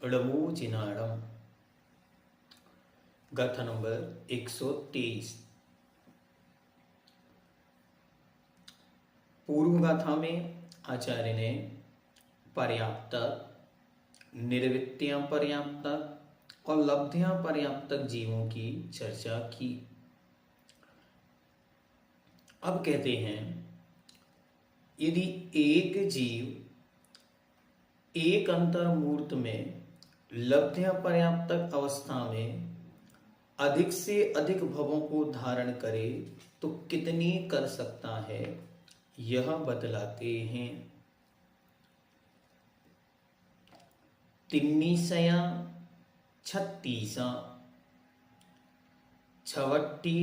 ळमोजिनाणम। गाथा नंबर 123। पूर्व गाथा में आचार्य ने पर्याप्तक, निर्वृत्तियां पर्याप्तक और लब्धियां पर्याप्तक जीवों की चर्चा की। अब कहते हैं, यदि एक जीव एक अंतर्मूर्त में लब्धियां पर्याप्तक अवस्था में अधिक से अधिक भवों को धारण करे तो कितनी कर सकता है, यह बतलाते हैं। तिन्नीसया छत्तीसा छवट्टी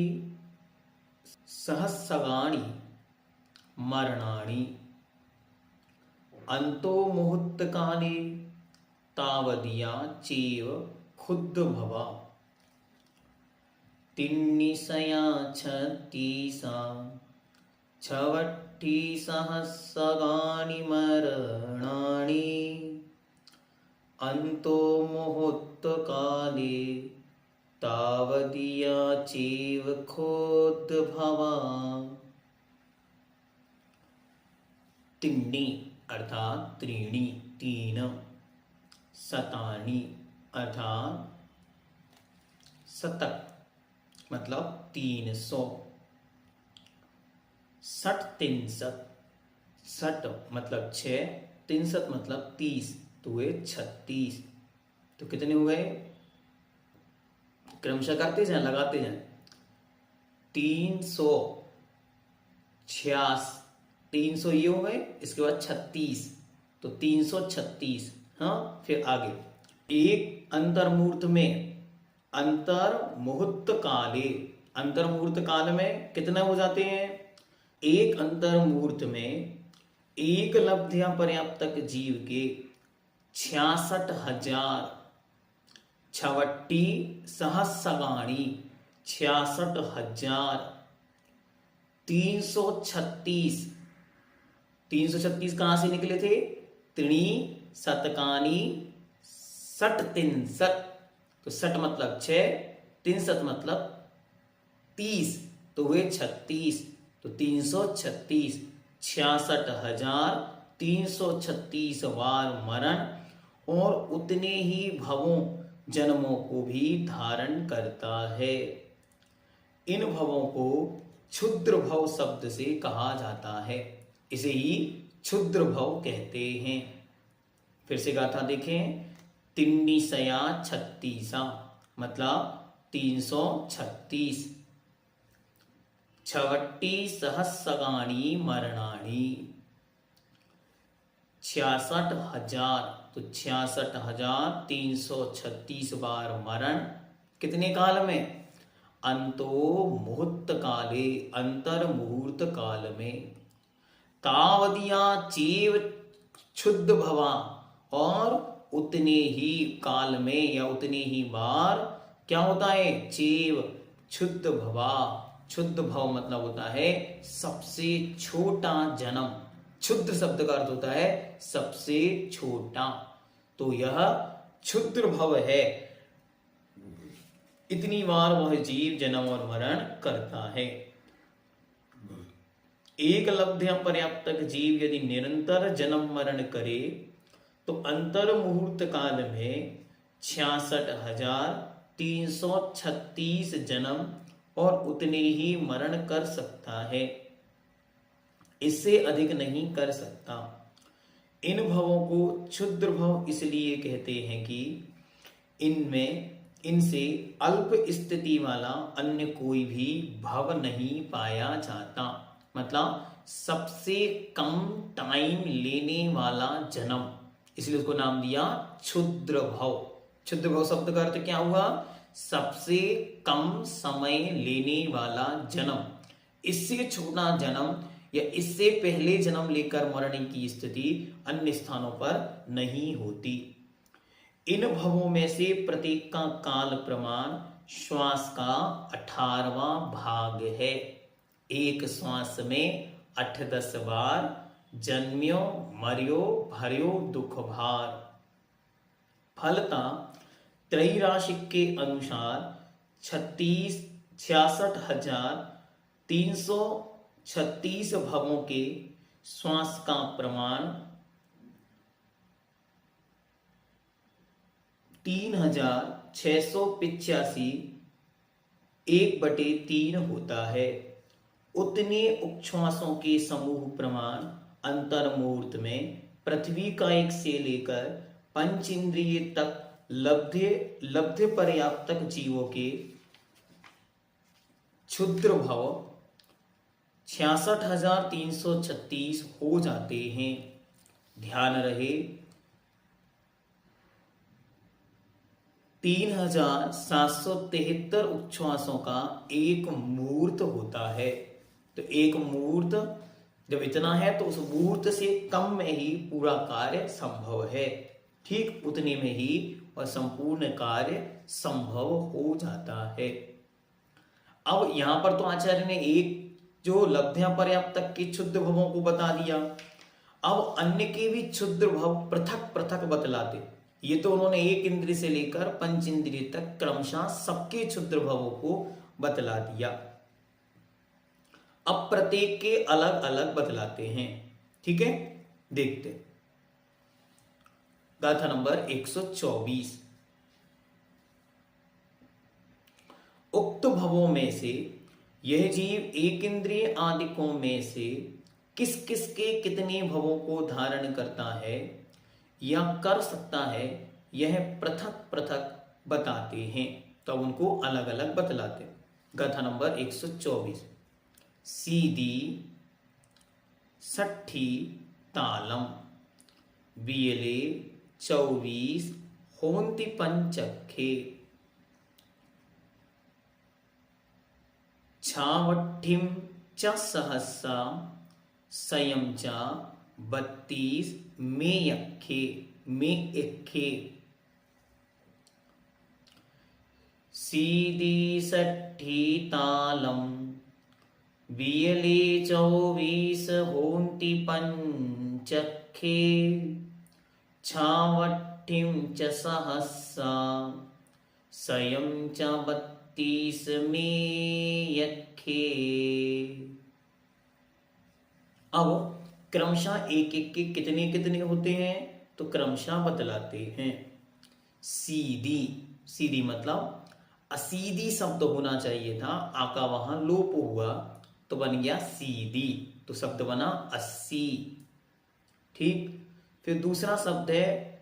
सहस्रगाणी मरणाणी अंतो मुहूर्त काले तावदिया चेव खुद भवा। तिन्नीसया छत्तीसा छवट्टी सहस्रगाणी मरणाणी अंतो मुहूर्त काले तावदिया चेव खुद भवा। तिन्नी अर्थात त्रीणी तीन, शतानी अर्थात शतक मतलब 300, षट तिनसत, षट मतलब 6, तिनसत मतलब 30, तो हुए 36। तो कितने हुए, क्रमशः करते जाए, लगाते जाए। 300 ये हो गए, इसके बाद 36, तो 336। हाँ, फिर आगे एक अंतर्मूर्त में अंतर्मुहूर्त काले, अंतर्मुहूर्त काल में कितने हो जाते हैं, एक अंतर्मुहूर्त में एक लब्धियां पर्याप्तक जीव के 66,000 छवट्टी सहस्रगाणी 66,336। 336 कहां से निकले थे, त्रिणी शतकानी षट तिनसत, तो षट मतलब 6, तिनसत मतलब 30, तो हुए 36, तो 336, 66,336 बार मरण और उतने ही भवों जन्मों को भी धारण करता है। इन भवों को क्षुद्र भव शब्द से कहा जाता है, इसे ही क्षुद्र भव कहते हैं। फिर से गाथा देखें, तिन्नीसया छत्तीसा मतलब 336, छवट्टी सहस्रगाणी मरणाणी 66,000, तो 66,336 बार मरण कितने काल में, अंतो मुहूर्त काले अंतर मुहूर्त काल में, तावदिया चेव क्षुद्ध भवा और उतने ही काल में या उतने ही बार क्या होता है, चेव क्षुद्ध भवा। क्षुद्ध भव मतलब होता है सबसे छोटा जन्म, क्षुद्र शब्द का अर्थ होता है सबसे छोटा, तो यह क्षुद्र भव है। इतनी बार वह जीव जन्म और मरण करता है। एक लब्धियां पर्याप्तक जीव यदि निरंतर जन्म मरण करे तो अंतर मुहूर्त काल में 66,336 जन्म और उतने ही मरण कर सकता है, इससे अधिक नहीं कर सकता। इन भवों को क्षुद्र भव इसलिए कहते हैं कि इनसे अल्प स्थिति वाला अन्य कोई भी भव नहीं पाया जाता। मतलब सबसे कम टाइम लेने वाला जन्म, इसलिए उसको नाम दिया क्षुद्र भव। क्षुद्र भव शब्द का अर्थ क्या हुआ? सबसे कम समय लेने वाला जन्म। इससे छोटा जन्म या इससे पहले जन्म लेकर मरने की स्थिति अन्य स्थानों पर नहीं होती। इन भवों में से प्रत्येक का काल प्रमाण श्वास का 18वां भाग है। एक श्वास में 8-10 बार जन्म्यो मर्यो भर्यो दुख भार। फलता त्रैराशिक के अनुसार 66,336 भवों के श्वास का प्रमाण 3,685 1/3 होता है। उतने उपश्वासों के समूह प्रमाण अंतर्मुहूर्त में पृथ्वी का एक से लेकर पंच इंद्रिय तक लब्ध पर्याप्तक जीवों के क्षुद्र भव 66,336 हो जाते हैं। ध्यान रहे 3,773 उच्छ्वासों का एक मुहूर्त होता है। तो एक मुहूर्त जब इतना है तो उस मुहूर्त से कम में ही पूरा कार्य संभव है। ठीक उतने में ही और संपूर्ण कार्य संभव हो जाता है। अब यहां पर तो आचार्य ने एक जो लब्ध्या पर्याप्तक के क्षुद्र भवों को बता दिया। अब अन्य के भी क्षुद्र भव पृथक पृथक बतलाते। ये तो उन्होंने एक इंद्रिय से लेकर पंच इंद्रिय तक क्रमशः सबके क्षुद्र भवों को बतला दिया। अब प्रत्येक के अलग अलग बतलाते हैं। ठीक है, देखते हैं। गाथा नंबर 124। उक्त भवों में से यह जीव एक इंद्रिय आदिकों में से किस किस के कितने भवों को धारण करता है या कर सकता है, यह पृथक पृथक बताते हैं। तो उनको अलग अलग बतलाते। गाथा नंबर 124। सीधी सट्ठी तालम बियले 24 होंति पंचखे छावट्ठिम च सहसा संयम च 32 मेयखे मेयखे। सीधी सट्ठी तालम बियले 24 होंति पंचखे छावट्ठिम च सहसा संयम च 32 मेयखे। अब क्रमशः एक एक के कितने कितने होते हैं तो क्रमशः बतलाते हैं। सीधी, सीधी मतलब असीधी शब्द होना चाहिए था, आका वहां लोप हुआ तो बन गया सीधी, तो शब्द बना 80। ठीक, फिर दूसरा शब्द है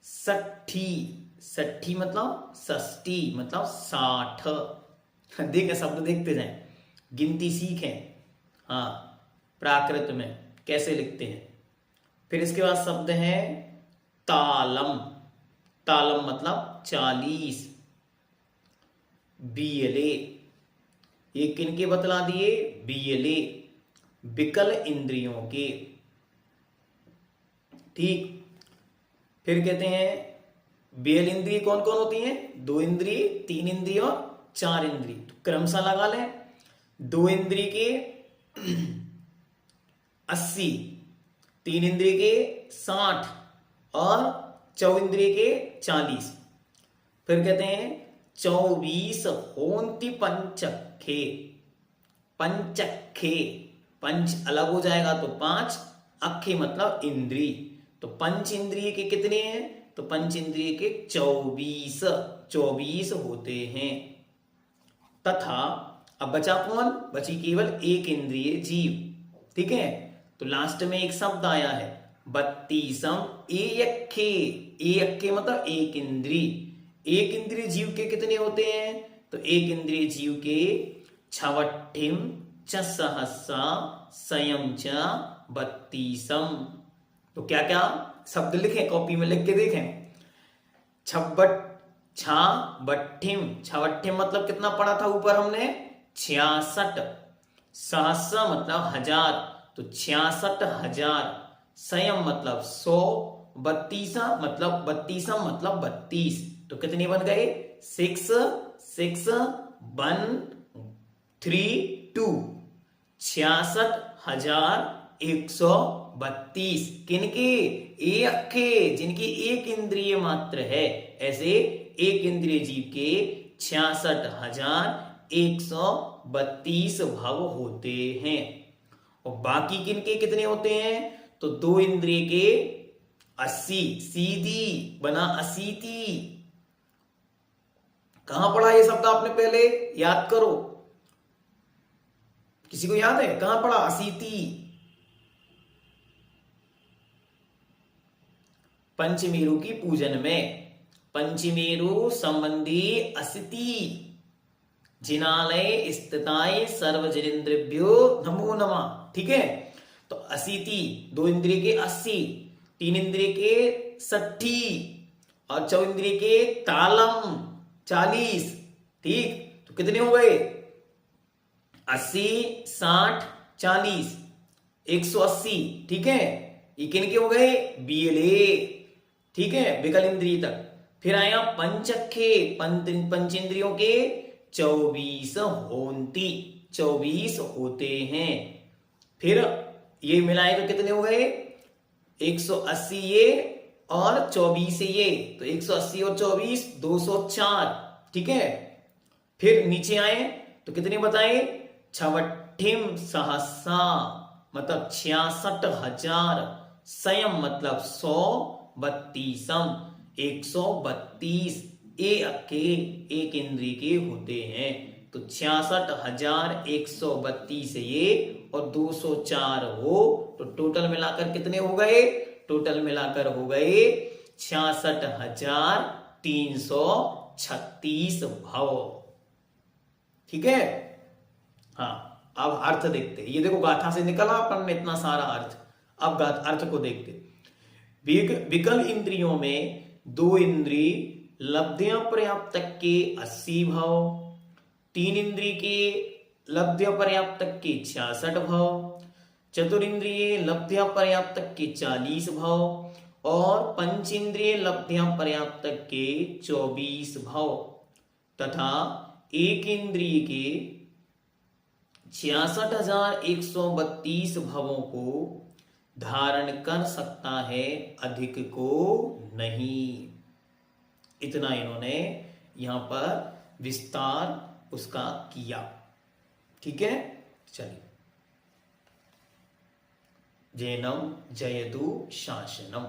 सट्ठी। सट्ठी मतलब षष्ठी मतलब 60। देखें शब्द देखते जाएं, गिनती सीखें। हाँ, प्राकृत में कैसे लिखते हैं। फिर इसके बाद शब्द है तालम। तालम मतलब 40। बियले, ये किनके बतला दिए? बियले विकल इंद्रियों के। ठीक, फिर कहते हैं बियल इंद्रिय कौन कौन होती हैं? 2 इंद्रिय, 3 इंद्रिय और 4 इंद्रिय। तो क्रमशः लगा लें। 2 इंद्रिय के 80, 3 इंद्रिय के 60 और 4 इंद्रिय के 40। फिर कहते हैं 24 होंति पंचखे। पंचखे, पंच अलग हो जाएगा तो 5, अखे मतलब इंद्रिय। तो पंच इंद्रिय के कितने हैं? तो पंच इंद्रिय के 24 होते हैं। तथा अब बचा कौन? बची केवल एक इंद्रिय जीव। ठीक है, तो लास्ट में एक शब्द आया है 32 एयखे। एयखे मतलब एक इंद्रिय। एक इंद्रिय जीव के कितने होते हैं? तो एक इंद्रिय जीव के 66 च सहसा सयम च बत्तीसम। तो क्या क्या शब्द लिखें, कॉपी में लिख के देखें। छब्बट छा बट्ठिम, छवट्ठिम मतलब कितना पढ़ा था ऊपर हमने, 66। सहस्र मतलब हजार, तो 66,000। संयम मतलब 100, बत्तीसा मतलब बत्तीसम मतलब 32। तो कितने बन गए, 6 6 1 3 2, 66,132। किनके, एक के, जिनकी एक इंद्रिय मात्र है, ऐसे एक इंद्रिय जीव के 66,132 भव होते हैं। और बाकी किनके कितने होते हैं, तो दो इंद्रिय के 80, सीधी बना असीति। कहां पढ़ा ये शब्द आपने, पहले याद करो, किसी को याद है कहां पढ़ा, असीति। पंचमेरु की पूजन में, पंचमेरु संबंधी असिति जिनालय स्थिताय सर्वजनेन्द्रिभ्यो नमो नमः। ठीक है, तो असीति, दो इंद्रिय के 80, तीन इंद्रिय के 60 और चौ इंद्रिय के तालम 40। ठीक, तो कितने हो गए, 80 60 40 180। ठीक है, ये किनके हो गए, बीएलए। ठीक है, विकल इंद्रिय तक। फिर आया पंचखे, पंचेंद्रियों के 24 होंती, 24 होते हैं। फिर ये मिलाए तो कितने हो गए, 180 ये और 24 ये, तो 180 और 24 204। ठीक है, फिर नीचे आए तो कितने बताए, छवट्ठिम सहसा मतलब 66,000। संयम मतलब 100, बत्तीसम 132। एक इंद्रिय के होते हैं, तो 66,132 ये और 204 हो, तो टोटल मिलाकर कितने हो गए, टोटल मिलाकर हो गए 66,336 भव। ठीक है, हाँ अब अर्थ देखते, ये देखो गाथा से निकला अपन ने इतना सारा अर्थ। अब अर्थ को देखते। विकल इंद्रियों में दो इंद्रिय लब्ध्य पर्याप्त के 80 भाव, तीन इंद्रिय के लब्ध्य पर्याप्त के 66 भाव, चतुरिंद्रिय लब्ध्य पर्याप्त के 40 भाव और पंचेंद्रिय लब्ध्य पर्याप्त के 24 भाव तथा एक इंद्रिय के 66,132 भवों को धारण कर सकता है, अधिक को नहीं। इतना इन्होंने यहां पर विस्तार उसका किया। ठीक है, चलिए। जैनम जयतु शासनम।